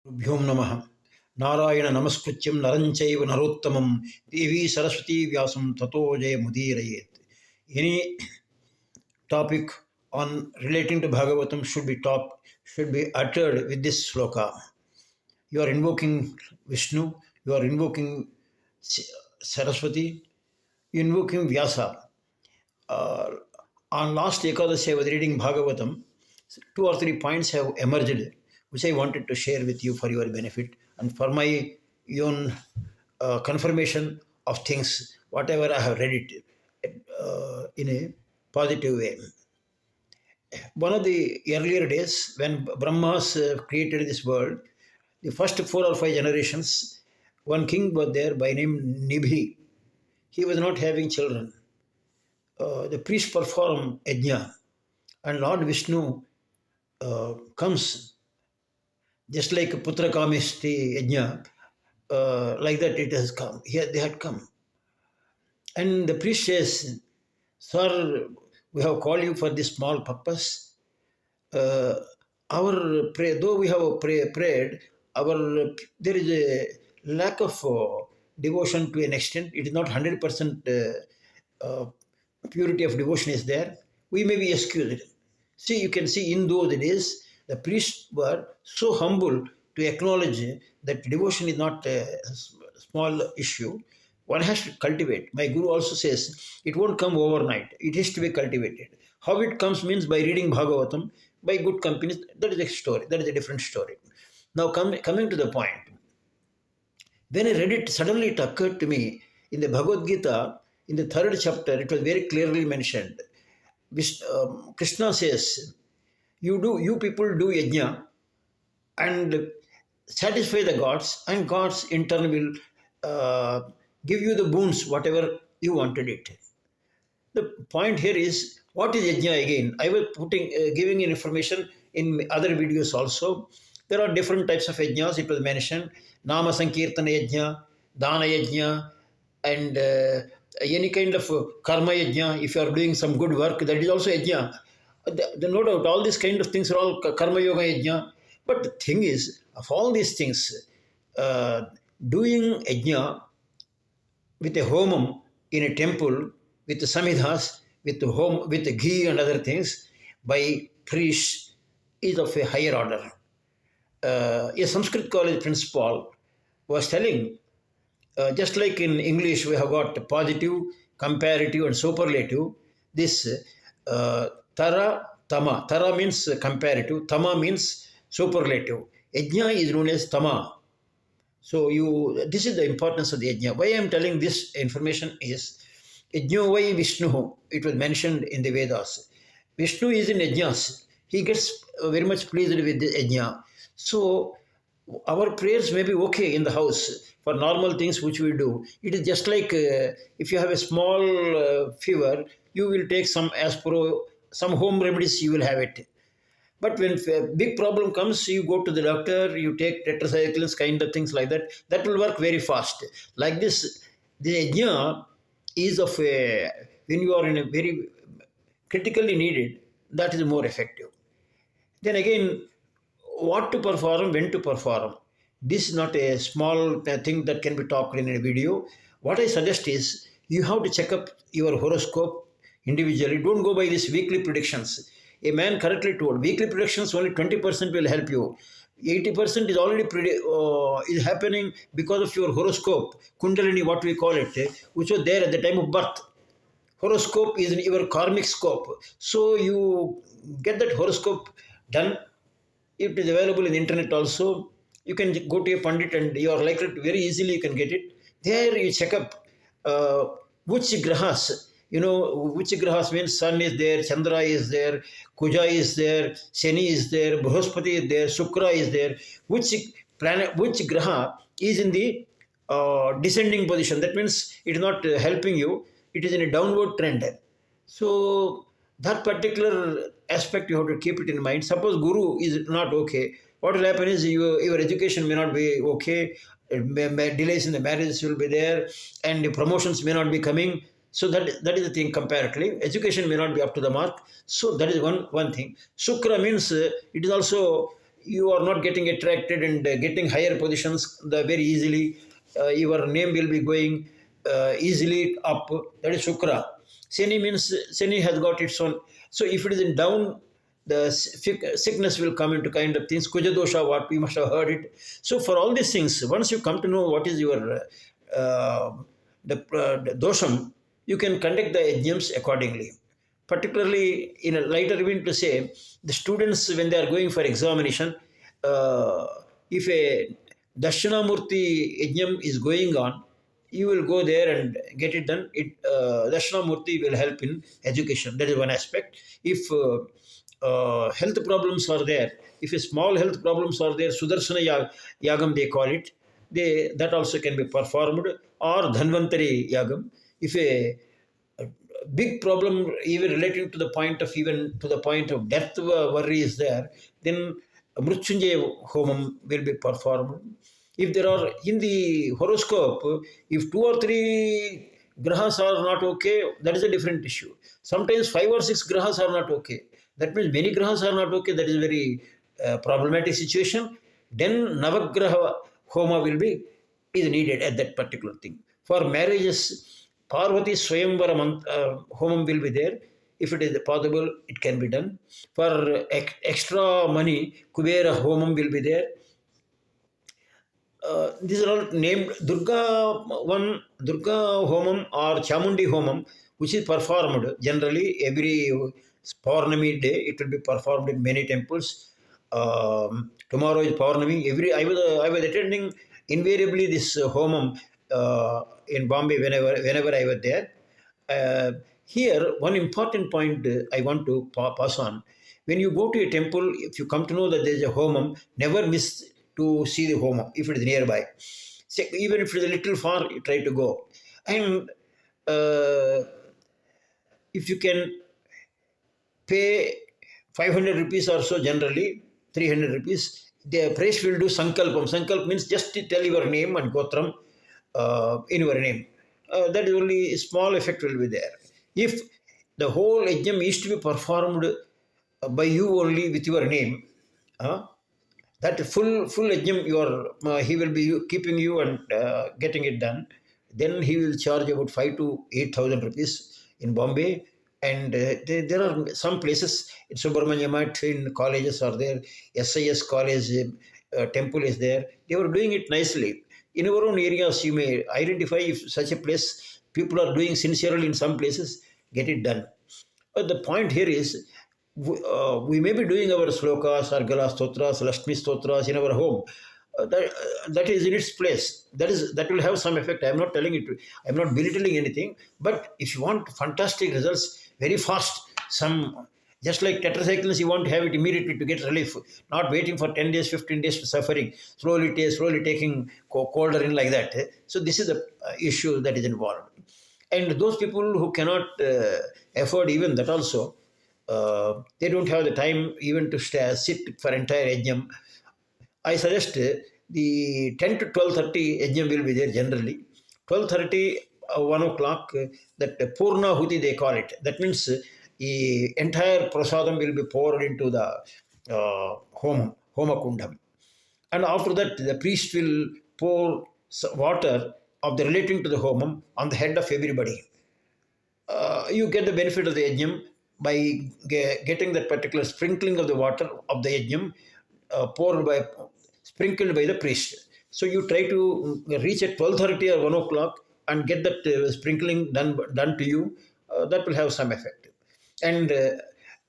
Bhyom Namaha. Narayana Namaskrityam Naranchaiva Narottamam Devi Saraswati Vyasam Tato Jaya Mudirayet. Any topic on relating to Bhagavatam should be uttered with this sloka. You are invoking Vishnu, you are invoking Saraswati, you are invoking Vyasa. Uh, on last Ekadasi I was reading Bhagavatam. 2 or 3 points have emerged, which I wanted to share with you for your benefit and for my own confirmation of things, whatever I have read it in a positive way. One of the earlier days, when Brahmas created this world, the first 4 or 5 generations, one king was there by name Nibhi. He was not having children. The priest performed Yajna, and Lord Vishnu comes just like Putra Kamishti Yajna, like that it has come. Here they had come. And the priest says, Sir, we have called you for this small purpose. Though we have prayed, there is a lack of devotion to an extent. It is not 100% purity of devotion is there. We may be excused. See, you can see in those days, the priests were so humble to acknowledge that devotion is not a small issue. One has to cultivate. My guru also says it won't come overnight. It has to be cultivated. How it comes means by reading Bhagavatam, by good companies. That is a story. That is a different story. Now coming to the point. When I read it, suddenly it occurred to me in the Bhagavad Gita, in the 3rd chapter, it was very clearly mentioned. Krishna says, you people do yajna and satisfy the gods, and gods in turn will give you the boons, whatever you wanted it. The point here is, what is yajna again? I was giving information in other videos also. There are different types of yajnas. It was mentioned, Nama Sankirtana yajna, Dana yajna, and any kind of karma yajna. If you are doing some good work, that is also yajna. No doubt, all these kind of things are all karma yoga yajna. But the thing is, of all these things, doing yajna with a homam in a temple, with the samhidhas, with the ghee and other things, by priests, is of a higher order. A Sanskrit college principal was telling, just like in English we have got positive, comparative and superlative, this tara, tama. Tara means comparative, tama means superlative. Yajna is known as tama. So this is the importance of the yajna. Why I am telling this information is, yajna vai Vishnu, it was mentioned in the Vedas. Vishnu is in yajnas. He gets very much pleased with the yajna. So our prayers may be okay in the house for normal things which we do. It is just like if you have a small fever, you will take some aspro, some home remedies, you will have it. But when a big problem comes, you go to the doctor, you take tetracyclines, kind of things like that. That will work very fast. Like this, the yajna is of a, when you are in a very critically needed, that is more effective. Then again, what to perform, when to perform. This is not a small thing that can be talked in a video. What I suggest is, you have to check up your horoscope individually. Don't go by these weekly predictions. A man correctly told, weekly predictions only 20% will help you. 80% is already is happening because of your horoscope, kundalini, what we call it, which was there at the time of birth. Horoscope is in your karmic scope. So you get that horoscope done. It is available in the internet also. You can go to a pandit and you are likely to very easily you can get it. There you check up which grahas, which grahas means sun is there, Chandra is there, Kuja is there, Shani is there, Brahaspati is there, Shukra is there. Which planet, which graha is in the descending position. That means it is not helping you. It is in a downward trend. So that particular aspect you have to keep it in mind. Suppose guru is not okay, what will happen is your education may not be okay, delays in the marriages will be there, and the promotions may not be coming. So that is the thing comparatively. Education may not be up to the mark. So that is one thing. Shukra means it is also you are not getting attracted and getting higher positions very easily. Your name will be going easily up. That is Shukra. Shani means Shani has got its own. So if it is in down, the sickness will come into kind of things. Kujadosha, what we must have heard it. So for all these things, once you come to know what is your the dosham, you can conduct the yajnams accordingly. Particularly in a lighter event to say, the students when they are going for examination, if a Dakshinamurti yajnam is going on, you will go there and get it done. Dakshinamurti will help in education. That is one aspect. If health problems are there, if a small health problems are there, Sudarshana Yagam they call it, that also can be performed, or Dhanvantari Yagam. If a big problem even relating to the point of death worry is there, then Mrutyunjaya Homam will be performed. If there are in the horoscope, if 2 or 3 grahas are not okay, that is a different issue. Sometimes 5 or 6 grahas are not okay. That means many grahas are not okay. That is a very problematic situation. Then Navagraha Homa is needed at that particular thing. For marriages, Parvati Swayamvara Homam will be there. If it is possible, it can be done. For extra money, Kubera Homam will be there. These are all named Durga Homam or Chamundi Homam, which is performed generally every Paurnami day. It will be performed in many temples. Tomorrow is Paurnami. I was attending invariably this Homam in Bombay whenever I was there. Here, one important point I want to pass on. When you go to a temple, if you come to know that there is a Homam, never miss to see the Homam if it is nearby. So even if it is a little far, you try to go. And if you can pay 500 rupees or so, generally 300 rupees, the priest will do sankalpam. Sankalp means just to tell your name and gotram in your name. That is only a small effect will be there. If the whole yajnam is to be performed by you only with your name, that full yajnam he will be keeping you and getting it done. Then he will charge about 5 to 8,000 rupees in Bombay. And there are some places in Subramanya Math, in colleges are there, SIS college temple is there. They were doing it nicely. In your own areas, you may identify if such a place people are doing sincerely in some places, get it done. But the point here is, we may be doing our slokas, Argala stotras, Lakshmi stotras in our home. That is in its place. That will have some effect. I am not telling it. I am not belittling anything. But if you want fantastic results very fast, just like tetracyclines, you want to have it immediately to get relief, not waiting for 10 days, 15 days to suffering, slowly taking colder in like that. So this is the issue that is involved. And those people who cannot afford even that also, they don't have the time even to sit for entire yajnam. I suggest the 10 to 12:30 yajnam will be there generally. 12:30, 1 o'clock, that Purna Huti they call it. That means the entire prasadam will be poured into the Homa Kundam. And after that, the priest will pour water of the relating to the homam on the head of everybody. You get the benefit of the yajnam by getting that particular sprinkling of the water of the yajnam sprinkled by the priest. So you try to reach at 12:30 or 1 o'clock and get that sprinkling done to you. That will have some effect. And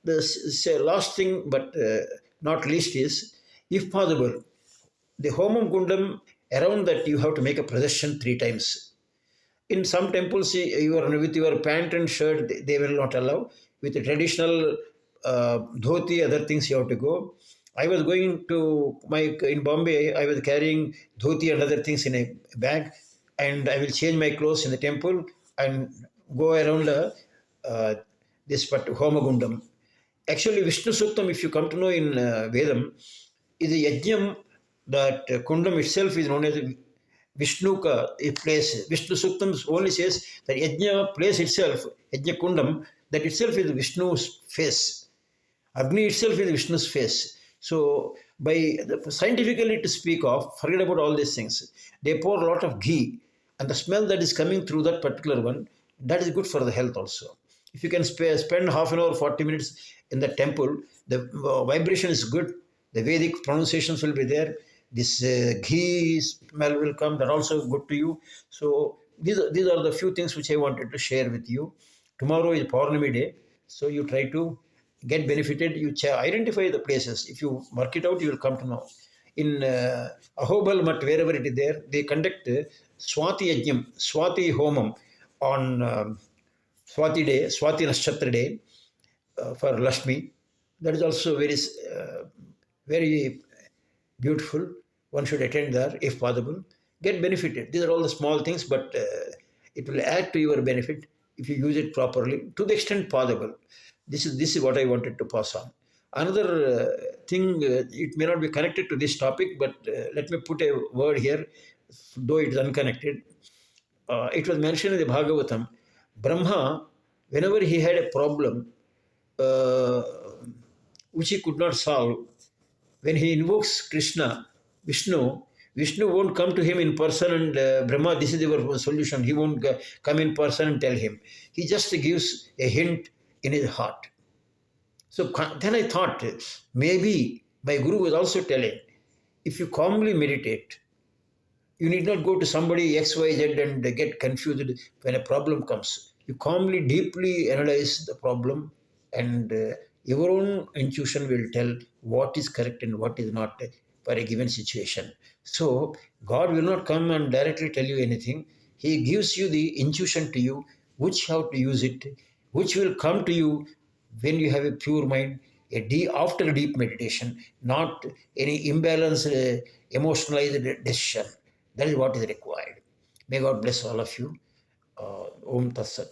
the last thing, but not least, is, if possible, the Homam Kundam, around that you have to make a procession 3 times. In some temples, with your pant and shirt, they will not allow. With the traditional dhoti, other things you have to go. I was going to in Bombay, I was carrying dhoti and other things in a bag, and I will change my clothes in the temple and go around this Homagundam. Actually, Vishnu Suktam, if you come to know in Vedam, is a yajnam. That Kundam itself is known as Vishnuka, a place. Vishnu Suktam only says that Yajna place itself, Yajna Kundam, that itself is Vishnu's face. Agni itself is Vishnu's face. So by scientifically to speak of, forget about all these things. They pour a lot of ghee, and the smell that is coming through that particular one, that is good for the health also. If you can spend half an hour, 40 minutes in the temple, the vibration is good. The Vedic pronunciations will be there. This ghee smell will come. That also good to you. So these are the few things which I wanted to share with you. Tomorrow is Purnami day, so you try to get benefited. You identify the places. If you work it out, you will come to know. In Ahobal Mat, wherever it is there, they conduct Swati Yajnam, Swati Homam on Swati day, Swati Nashatra day for Lakshmi. That is also very beautiful. One should attend there if possible. Get benefited. These are all the small things, but it will add to your benefit if you use it properly to the extent possible. This is what I wanted to pass on. Another thing, it may not be connected to this topic, but let me put a word here, though it is unconnected. It was mentioned in the Bhagavatam. Brahma, whenever he had a problem uh, which he could not solve, when he invokes Krishna, Vishnu, Vishnu won't come to him in person and Brahma, this is your solution. He won't come in person and tell him. He just gives a hint in his heart. So then I thought, maybe my Guru was also telling, if you calmly meditate, you need not go to somebody XYZ and get confused when a problem comes. You calmly, deeply analyze the problem, and your own intuition will tell what is correct and what is not for a given situation. So, God will not come and directly tell you anything. He gives you the intuition to you, which how to use it, which will come to you when you have a pure mind, after a deep meditation, not any imbalanced, emotionalized decision. That is what is required. May God bless all of you. Om Tat Sat.